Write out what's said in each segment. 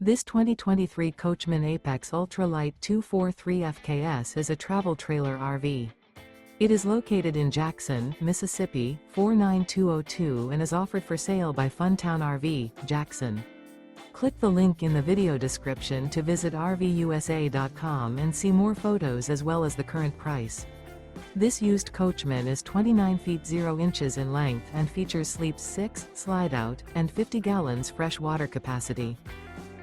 This 2023 Coachmen Apex Ultra-Lite 243 FKS is a travel trailer RV. It is located in Jackson, Mississippi, 49202 and is offered for sale by Funtown RV, Jackson. Click the link in the video description to visit RVUSA.com and see more photos as well as the current price. This used Coachman is 29 feet 0 inches in length and features sleeps 6, slide-out, and 50 gallons fresh water capacity.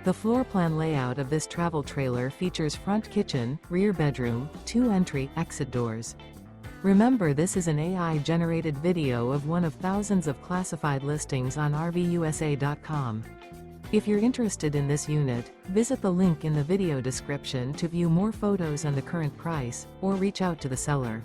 The floor plan layout of this travel trailer features front kitchen, rear bedroom, 2 entry/exit doors. Remember, this is an AI-generated video of one of thousands of classified listings on RVUSA.com. If you're interested in this unit, visit the link in the video description to view more photos and the current price, or reach out to the seller.